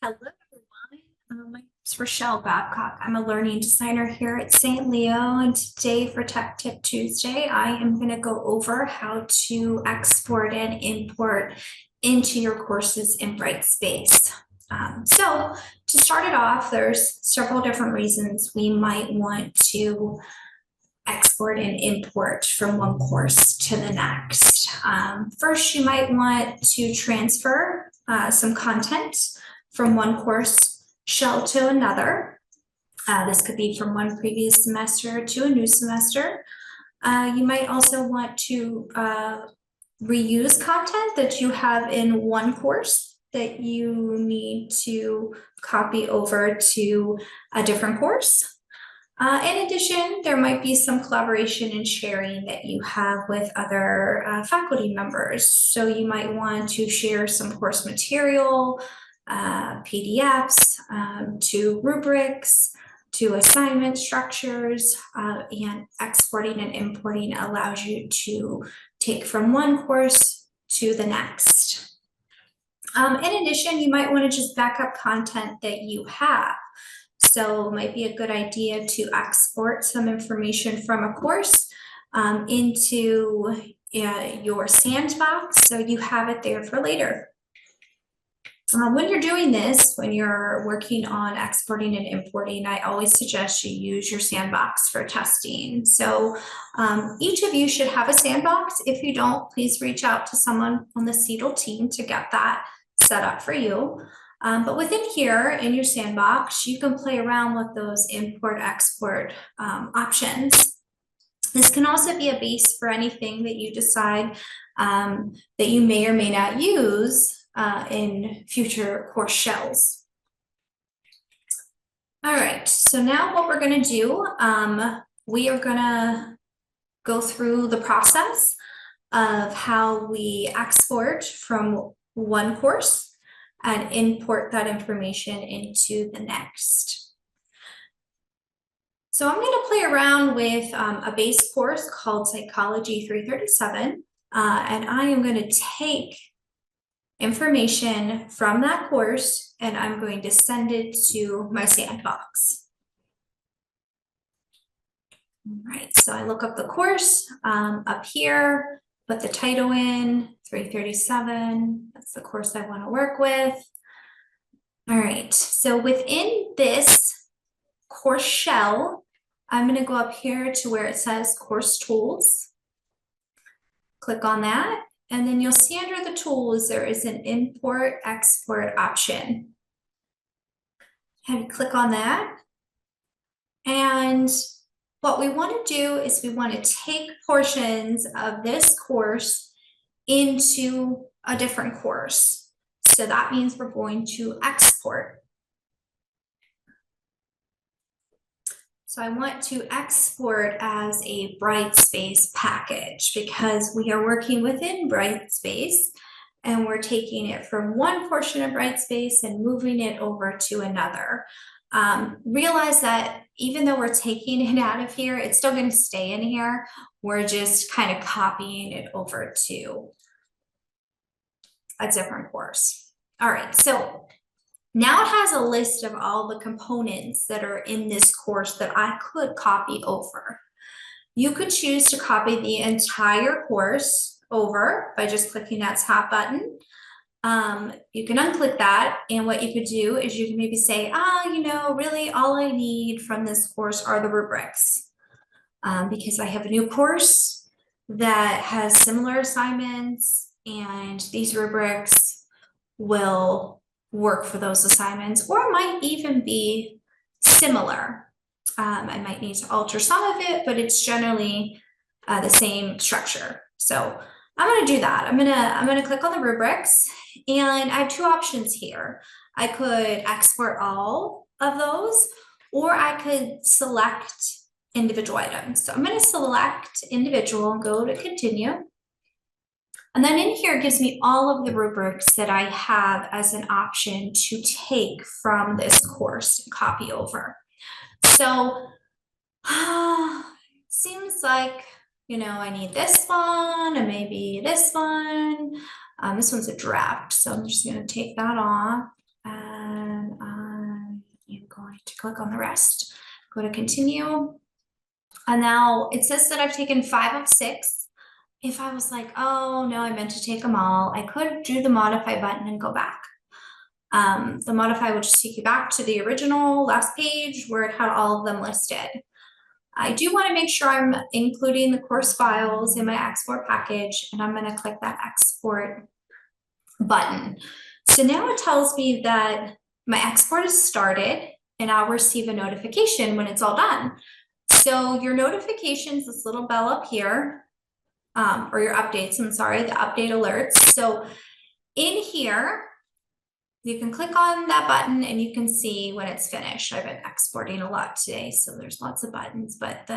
Hello, everyone. My name is Rochelle Babcock. I'm a learning designer here at St. Leo, and today for Tech Tip Tuesday, I am going to go over how to export and import into your courses in Brightspace. So to start it off, there's several different reasons we might want to export and import from one course to the next. First, you might want to transfer some content from one course shell to another. This could be from one previous semester to a new semester. You might also want to reuse content that you have in one course that you need to copy over to a different course. In addition, there might be some collaboration and sharing that you have with other faculty members. So you might want to share some course material, PDFs, to rubrics, to assignment structures, and exporting and importing allows you to take from one course to the next. In addition, you might want to just back up content that you have. So it might be a good idea to export some information from a course into your sandbox so you have it there for later. When you're doing this, when you're working on exporting and importing, I always suggest you use your sandbox for testing. So each of you should have a sandbox. If you don't, please reach out to someone on the CETL team to get that set up for you. But within here in your sandbox, you can play around with those import-export options. This can also be a base for anything that you decide that you may or may not use in future course shells. All right, so now what we're going to do, we are going to go through the process of how we export from one course and import that information into the next. So I'm going to play around with a base course called Psychology 337, and I am going to take information from that course and I'm going to send it to my sandbox. All right, so I look up the course up here, put the title in, 337, that's the course I want to work with. All right, so within this course shell, I'm going to go up here to where it says Course Tools. Click on that, and then you'll see under the tools, there is an import-export option. And click on that. And what we want to do is we want to take portions of this course into a different course. So that means we're going to export. So I want to export as a Brightspace package because we are working within Brightspace and we're taking it from one portion of Brightspace and moving it over to another. Realize that even though we're taking it out of here, it's still going to stay in here. We're just kind of copying it over to a different course. All right, so now it has a list of all the components that are in this course that I could copy over. You could choose to copy the entire course over by just clicking that top button. You can unclick that, and what you could do is you can maybe say, you know, really all I need from this course are the rubrics because I have a new course that has similar assignments and these rubrics will work for those assignments, or it might even be similar. I might need to alter some of it, but it's generally the same structure. So I'm going to do that. I'm going to click on the rubrics, and I have two options here. I could export all of those, or I could select individual items. So I'm going to select individual and go to continue. And then in here, it gives me all of the rubrics that I have as an option to take from this course and copy over. So seems like, you know, I need this one and maybe this one. This one's a draft, so I'm just going to take that off. going to click on the rest, go to continue. And now it says that I've taken 5 of 6. If I was like, oh no, I meant to take them all, I could do the modify button and go back. The modify will just take you back to the original last page where it had all of them listed. I do want to make sure I'm including the course files in my export package, and I'm going to click that export button. So now it tells me that my export is started and I'll receive a notification when it's all done. So your notifications, this little bell up here, or your updates, I'm sorry, the update alerts. So in here, you can click on that button and you can see when it's finished. I've been exporting a lot today, so there's lots of buttons, but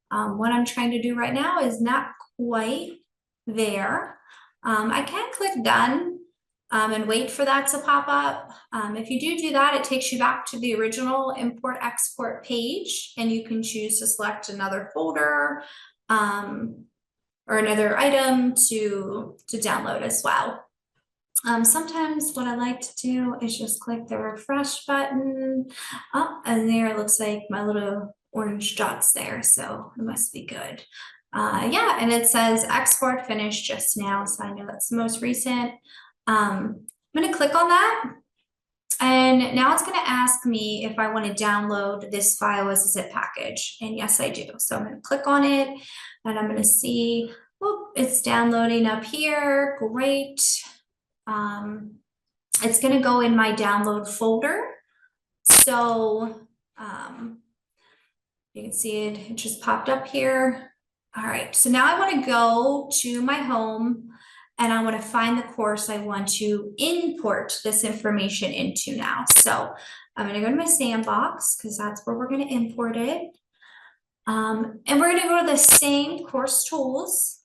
what I'm trying to do right now is not quite there. I can click done and wait for that to pop up. If you do that, it takes you back to the original import export page, and you can choose to select another folder or another item to download as well. Sometimes what I like to do is just click the refresh button. Oh, and there it looks like my little orange dots there, so it must be good. Yeah, and it says export finished just now, so I know that's the most recent. I'm going to click on that, and now it's going to ask me if I want to download this file as a zip package, and yes, I do. So I'm going to click on it, and I'm going to see, whoop, it's downloading up here. Great. It's going to go in my download folder. So you can see it just popped up here. All right, so now I want to go to my home and I want to find the course I want to import this information into now. So I'm going to go to my sandbox because that's where we're going to import it. And we're going to go to the same course tools.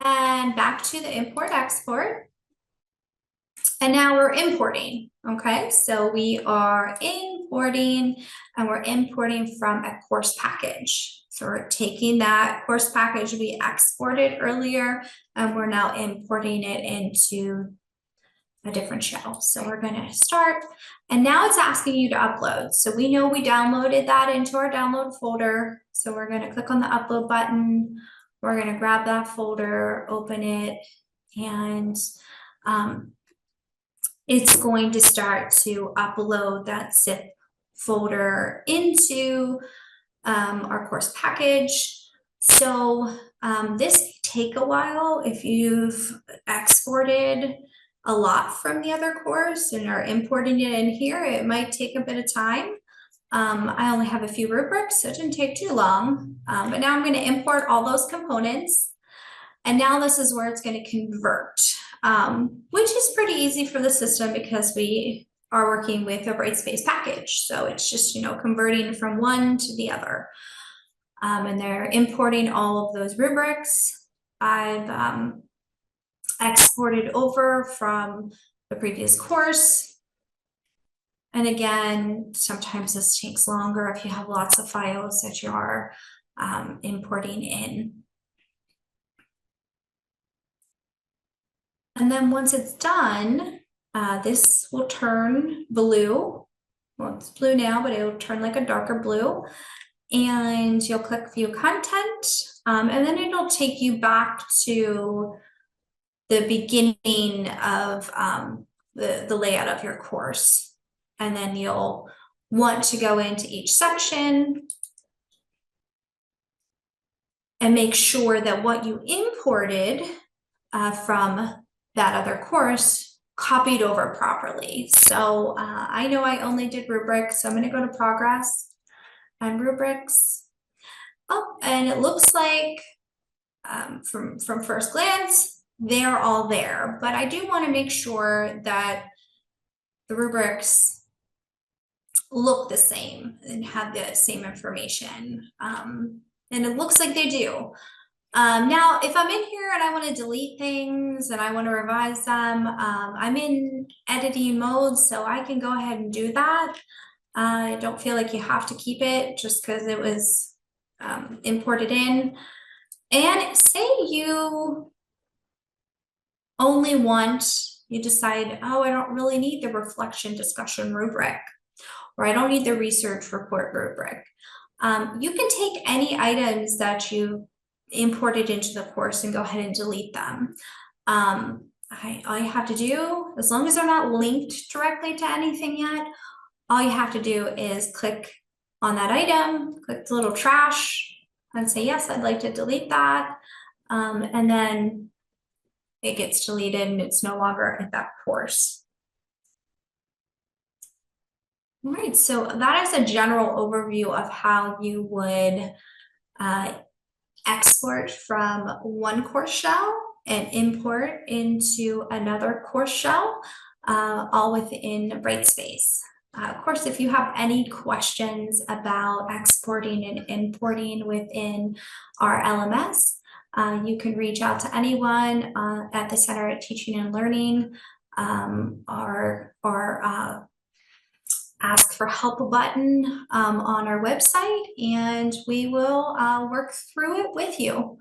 And back to the import export. And now we're importing, okay? So we are importing, and we're importing from a course package. So we're taking that course package we exported earlier, and we're now importing it into a different shell. So we're gonna start, and now it's asking you to upload. So we know we downloaded that into our download folder. So we're gonna click on the upload button. We're going to grab that folder, open it, and it's going to start to upload that zip folder into our course package. So this may take a while if you've exported a lot from the other course and are importing it in here. It might take a bit of time. I only have a few rubrics, so it didn't take too long. But now I'm going to import all those components. And now this is where it's going to convert, which is pretty easy for the system because we are working with a Brightspace package. So it's just, converting from one to the other. And they're importing all of those rubrics. I've exported over from the previous course. And again, sometimes this takes longer if you have lots of files that you are importing in. And then once it's done, this will turn blue. Well, it's blue now, but it'll turn like a darker blue. And you'll click view content, and then it'll take you back to the beginning of the layout of your course. And then you'll want to go into each section and make sure that what you imported from that other course copied over properly. So I know I only did rubrics, so I'm going to go to progress and rubrics. Oh, and it looks like from first glance, they're all there, but I do want to make sure that the rubrics look the same and have the same information. And it looks like they do. Now, if I'm in here and I want to delete things and I want to revise them, I'm in editing mode, so I can go ahead and do that. I don't feel like you have to keep it just because it was imported in. And say you only you decide, oh, I don't really need the reflection discussion rubric, or I don't need the research report rubric. You can take any items that you imported into the course and go ahead and delete them. All you have to do, as long as they're not linked directly to anything yet, all you have to do is click on that item, click the little trash, and say, yes, I'd like to delete that. And then it gets deleted and it's no longer in that course. All right, so that is a general overview of how you would export from one course shell and import into another course shell, all within Brightspace. Of course, if you have any questions about exporting and importing within our LMS, you can reach out to anyone at the Center at Teaching and Learning, or ask for help button on our website, and we will work through it with you.